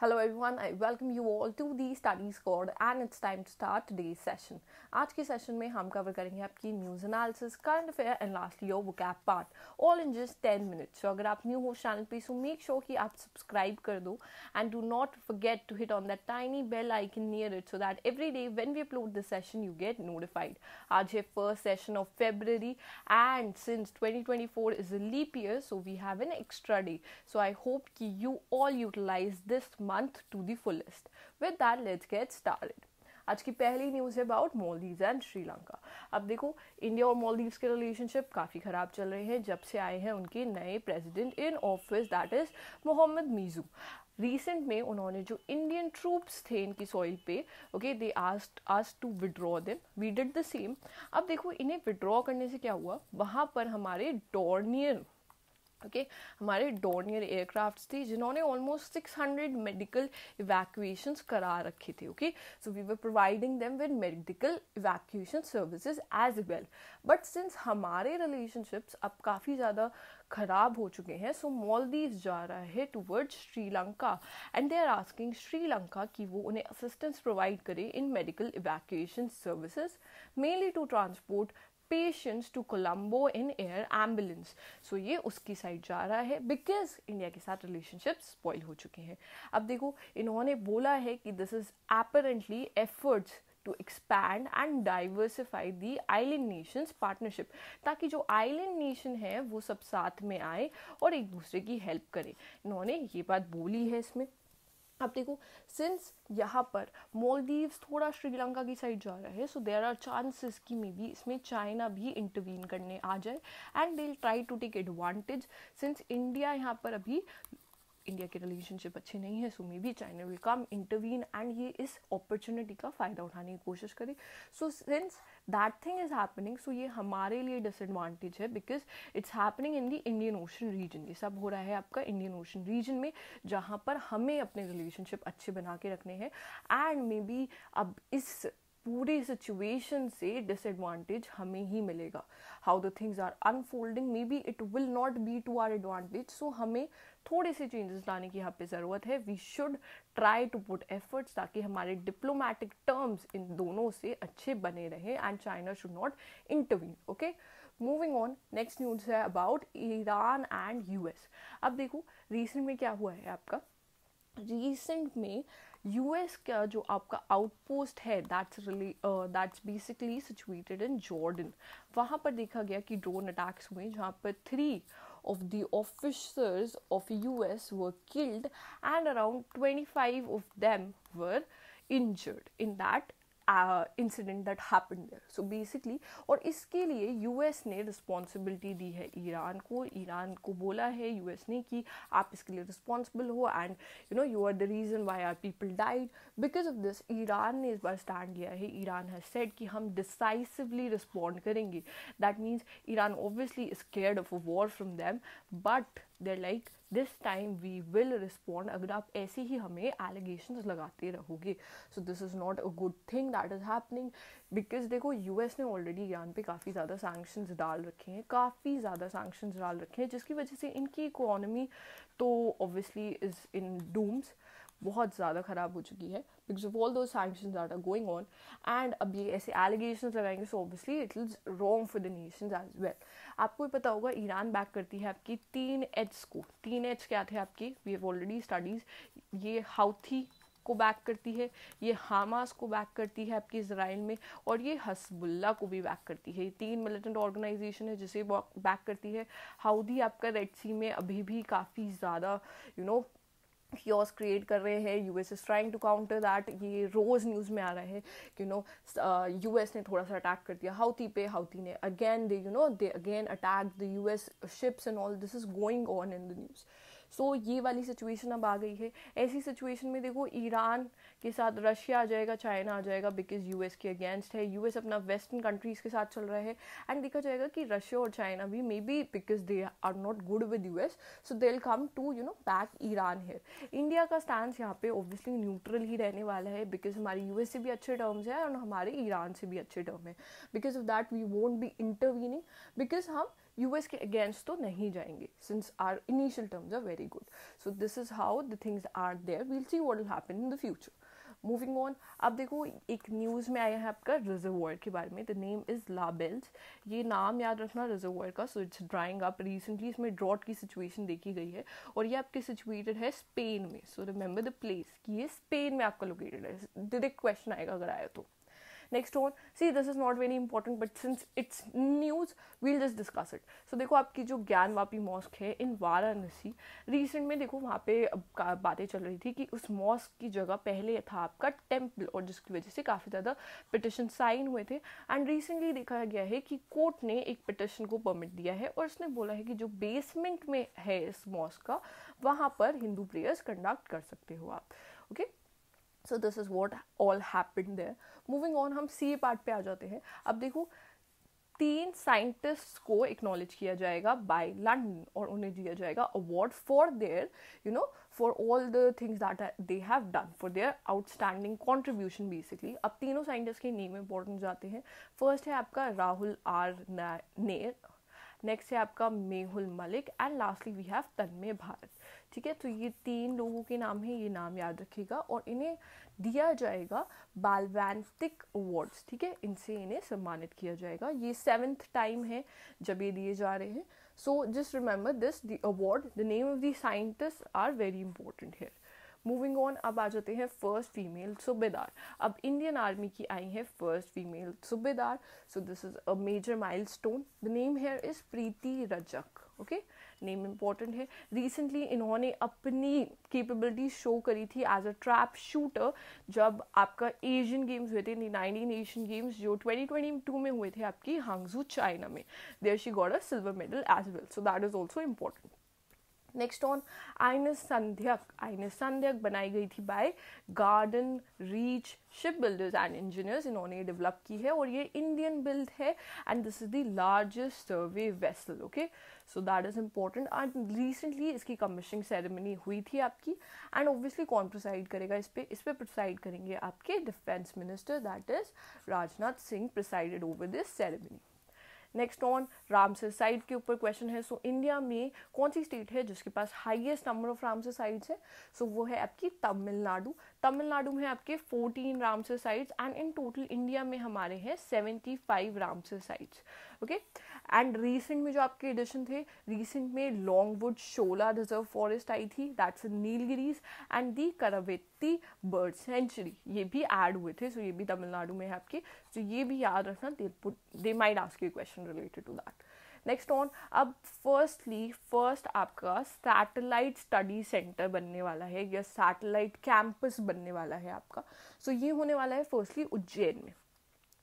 Hello everyone, I welcome you all to the Study Squad and it's time to start today's session. आज के session में हम cover करेंगे आपकी news analysis, current affair and lastly your vocab part, all in just 10 minutes. So अगर आप new हो channel पे सो मेक श्योर कि आप सब्सक्राइब कर दो and do not forget to hit on that tiny bell icon near it so that every day when we upload this session you get notified. आज है first session of February and since 2024 is a leap year so we have an extra day. So I hope कि you all utilize this month to the fullest. With that, let's get started. आज की पहली news है about Maldives and Sri Lanka. अब देखो, India और मालदीव्स के relationship काफ़ी ख़राब चल रहे हैं जब से आए हैं उनके नए president in office, that is Mohammad Muizzu. Recent में उन्होंने जो इंडियन ट्रूप्स थे इनकी सॉइल पे, okay, they asked us to withdraw them, we did the same. अब देखो, इन्हें विड्रॉ करने से क्या हुआ, वहाँ पर हमारे डॉर्नियर हमारे डॉर्नियर एयरक्राफ्ट थी जिन्होंने ऑलमोस्ट 600 मेडिकल इवैक्यूएशंस करा रखे थे. Okay, so we were providing them with medical evacuation services as well. But since हमारे रिलेशनशिप्स अब काफ़ी ज़्यादा ख़राब हो चुके हैं, सो मालदीव्स जा रहा है towards Sri Lanka and they are asking Sri Lanka कि वो उन्हें असिस्टेंस प्रोवाइड करे इन medical evacuation services, mainly to transport patients to Colombo in air ambulance. सो ये उसकी साइड जा रहा है बिकॉज इंडिया के साथ रिलेशनशिप स्पॉइल हो चुके हैं. अब देखो, इन्होंने बोला है कि this is apparently efforts to expand and diversify the island nations partnership, ताकि जो आइलैंड नेशन है वो सब साथ में आए और एक दूसरे की हेल्प करे. इन्होंने ये बात बोली है इसमें. अब देखो, सिंस यहाँ पर मालदीव्स थोड़ा श्रीलंका की साइड जा रहा है, सो देयर आर चांसेस कि मे बी इसमें चाइना भी इंटरवीन करने आ जाए and they will try to take advantage. Since India यहाँ पर अभी इंडिया के रिलेशनशिप अच्छे नहीं है, so may be China will come intervene and ये इस अपॉर्चुनिटी का फ़ायदा उठाने की कोशिश करे. So since that thing is happening, so ये हमारे लिए डिसएडवांटेज है because it's happening in the Indian ocean region. ये सब हो रहा है आपका इंडियन ओशन रीजन में, जहाँ पर हमें अपने रिलेशनशिप अच्छे बना के रखने हैं एंड मे बी अब इस पूरी सिचुएशन से डिसएडवांटेज हमें ही मिलेगा. How the things are unfolding, may be it will not be to our advantage. So हमें थोड़े से चेंजेस लाने की यहाँ पे ज़रूरत है. We should try to put efforts ताकि हमारे डिप्लोमेटिक टर्म्स इन दोनों से अच्छे बने रहें and China should not intervene. Okay, moving on, next news है अबाउट ईरान एंड यूएस. अब देखो, रिसेंट में क्या हुआ है आपका, रिसेंट में यूएस का जो आपका आउटपोस्ट है that's basically situated in Jordan, वहाँ पर देखा गया कि ड्रोन अटैक्स हुए जहाँ पर 3 of the officers of US were killed and around 25 of them were injured in that incident that happened there. So basically, और इसके लिए यूएस ने रिस्पॉन्सिबिलिटी दी है ईरान को बोला है यूएस ने कि आप इसके लिए रिस्पॉन्सिबल हो and you are the reason why are people died. Because of this Iran ने इस बार स्टैंड लिया है. ईरान हैज सेड कि हम डिसाइसिवली रिस्पॉन्ड करेंगे. That means Iran obviously is scared of a war from them, but there like this time we will respond अगर आप ऐसे ही हमें एलिगेशंस लगाते रहोगे. So this is not a good thing that is happening because देखो, US ने already Iran पे काफ़ी ज़्यादा सैंक्शंस डाल रखे हैं जिसकी वजह से इनकी इकोनॉमी तो ऑब्वियसली इज़ इन डूम्स, बहुत ज़्यादा ख़राब हो चुकी है because of all those sanctions that are going on. And अब ये ऐसे एलिगेशंस लगाएंगे, so obviously it is wrong for the nations as well. आपको भी पता होगा ईरान बैक करती है आपकी 3 एच को. 3 एच क्या थे आपके, वी हैव ऑलरेडी स्टडीज. ये हाउथी को बैक करती है, ये हामास को बैक करती है आपकी इजराइल में, और ये हस्बुल्ला को भी बैक करती है. ये 3 मिलिटेंट ऑर्गेनाइजेशन है जिसे बैक करती है. हाउदी आपका रेड सी में अभी भी काफ़ी ज़्यादा chaos क्रिएट कर रहे हैं. US is trying to counter that. ये रोज़ न्यूज़ में आ रहा है कि यूएस ने थोड़ा सा अटैक कर दिया हाउती पे. हाउती ने again they again attack the US ships and all. This is going on in the news. So ये वाली सिचुएशन अब आ गई है. ऐसी सिचुएशन में देखो, ईरान के साथ रशिया आ जाएगा, चाइना आ जाएगा बिकॉज यूएस के अगेंस्ट है. यूएस अपना वेस्टर्न कंट्रीज़ के साथ चल रहा है एंड देखा जाएगा कि रशिया और चाइना भी maybe because they are not good with US, so they will come to back Iran है. इंडिया का स्टैंड यहाँ पे ऑब्वियसली न्यूट्रल ही रहने वाला है बिकॉज हमारे यूएस से भी अच्छे टर्म्स हैं और हमारे ईरान से भी अच्छे टर्म है. Because of that we won't be intervening because हम यूएस के अगेंस्ट तो नहीं जाएंगे, since our initial terms are very good. So this is how the things are there. We'll see what will happen in the future. Moving on, अब देखो एक news में आया है आपका रिजर्वॉयर के बारे में. The name is labels. ये नाम याद रखना रिजर्वॉयर का. So it's drying up recently. इसमें ड्रॉट की सिचुएशन देखी गई है और ये आपके सिचुएटेड है स्पेन में. सो रिमेंबर द प्लेस कि ये स्पेन में आपका लोकेटेड है. डायरेक्ट क्वेश्चन आएगा अगर आया तो. Next one, see this is not very important but since it's news we'll just discuss it. So देखो आपकी जो ज्ञानवापी मॉस्क है इन वाराणसी, रिसेंट में देखो वहाँ पे बातें चल रही थी कि उस मॉस्क की जगह पहले था आपका टेम्पल और जिसकी वजह से काफ़ी ज़्यादा पिटिशन साइन हुए थे. एंड रिसेंटली देखा गया है कि कोर्ट ने एक पिटिशन को परमिट दिया है और उसने बोला है कि जो बेसमेंट में है इस मॉस्क का वहाँ पर हिंदू प्रेयर्स कंडक्ट कर सकते हो आप. Okay, so this is what all happened there. Moving on, हम सी पार्ट पे आ जाते हैं. अब देखो 3 साइंटिस्ट को एक्नॉलेज किया जाएगा बाय लंदन और उन्हें दिया जाएगा award for their for all the things that they have done, for their outstanding contribution basically. अब तीनों साइंटिस्ट के नेम इंपॉर्टेंट जाते हैं. फर्स्ट है आपका राहुल आर नेर, नेक्स्ट है आपका Mehul Malik and lastly we have Tanmay Bharat. ठीक है, तो ये 3 लोगों के नाम हैं, ये नाम याद रखिएगा और इन्हें दिया जाएगा बालवांतिक अवार्ड्स. ठीक है, इनसे इन्हें सम्मानित किया जाएगा. ये 7th टाइम है जब ये दिए जा रहे हैं. So just remember this, the award, the name of the scientist are very important here. Moving on, अब आ जाते हैं फर्स्ट फीमेल सूबेदार. अब इंडियन आर्मी की आई है फर्स्ट फीमेल सूबेदार. So this is a major milestone. The name here is Preeti Rajak. Okay, name important है. रिसेंटली इन्होंने अपनी कैपेबिलिटी शो करी थी एज अ ट्रैप शूटर जब आपका एशियन गेम्स हुए थे, 19 एशियन गेम्स जो 2022 में हुए थे आपकी हांगझू चाइना में. There she got a silver medal as well. So that is also important. Next on, INS Sandhayak. INS Sandhayak बनाई गई थी by garden reach ship builders and engineers. इन्होंने डेवलप की है और ये इंडियन बिल्ड है and this is the largest survey vessel. Okay, so that is important. And recently इसकी कमीशनिंग सेरेमनी हुई थी आपकी. एंड ऑब्वियसली कौन प्रिसाइड करेगा इस पे प्रिसाइड करेंगे आपके defence minister, that is Rajnath Singh presided over this ceremony. Next on, Ramsar site के ऊपर क्वेश्चन है. सो इंडिया में कौन सी स्टेट है जिसके पास highest number of Ramsar sites है? सो वो है आपकी तमिलनाडु. तमिलनाडु में आपके 14 Ramsar sites and in total India में हमारे हैं 75 Ramsar sites. Okay, and recent में जो आपके एडिशन थे, रिसेंट में लॉन्गवुड शोला रिजर्व फॉरेस्ट आई थी, that's in Nilgiris and the Karaveti bird sanctuary, ये भी ऐड हुए थे. सो ये भी तमिलनाडु में है आपके. तो ये भी याद रखना, they might ask you question related to that. Next on, अब फर्स्ट आपका सैटेलाइट स्टडी सेंटर बनने वाला है या सैटेलाइट कैंपस बनने वाला है आपका. सो ये होने वाला है फर्स्टली उज्जैन में.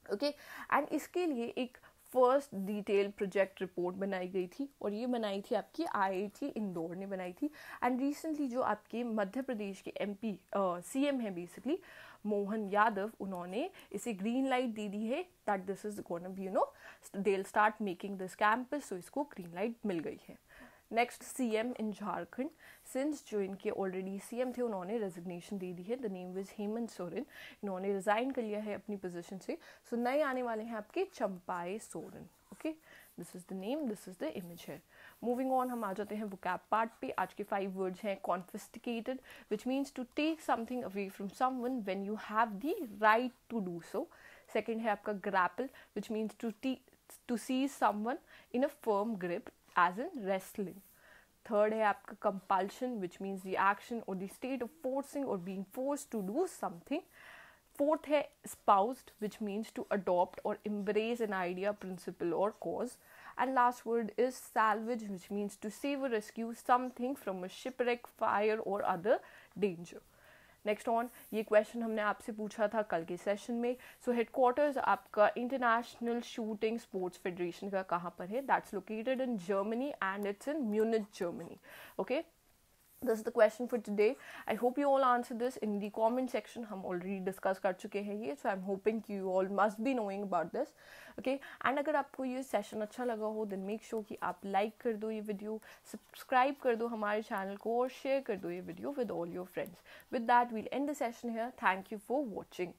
ओके, एंड इसके लिए एक फर्स्ट डिटेल प्रोजेक्ट रिपोर्ट बनाई गई थी और ये बनाई थी आपकी आईआईटी इंदौर ने बनाई थी. एंड रिसेंटली जो आपके मध्य प्रदेश के एमपी सीएम है बेसिकली मोहन यादव, उन्होंने इसे ग्रीन लाइट दे दी है that this is gonna be they will start making this campus. So इसको ग्रीन लाइट मिल गई है. Next, CM in Jharkhand. Since जो इनके ऑलरेडी सीएम थे उन्होंने रेजिग्नेशन दे दी है. The name is Hemant Soren. इन्होंने रिजाइन कर लिया है अपनी पोजीशन से. सो नए आने वाले हैं आपके Champai Soren. Okay, this is the name, this is the image है. मूविंग ऑन, हम आ जाते हैं वोकैब पार्ट पे. आज के 5 वर्ड्स हैं. Confiscated which means to take something away from someone when you have the right to do so. Second है आपका grapple which means to seize someone in a firm grip as in wrestling. Third है आपका compulsion which means the action or the state of forcing or being forced to do something. Fourth है espoused which means to adopt or embrace an idea, principle or cause. And last word is salvage which means to save or rescue something from a shipwreck, fire or other danger. Next on, ये question हमने आपसे पूछा था कल के session में. सो headquarters आपका international shooting sports federation का कहाँ पर है? That's located in Germany and it's in Munich, Germany. Okay, this is the question for today. I hope you all answered this in the comment section. हम already discuss कर चुके हैं ये, so I'm hoping you all must be knowing about this. Okay, and अगर आपको ये session अच्छा लगा हो then make sure कि आप like कर दो ये video, subscribe कर दो हमारे channel को और share कर दो ये video with all your friends. With that we'll end the session here. Thank you for watching.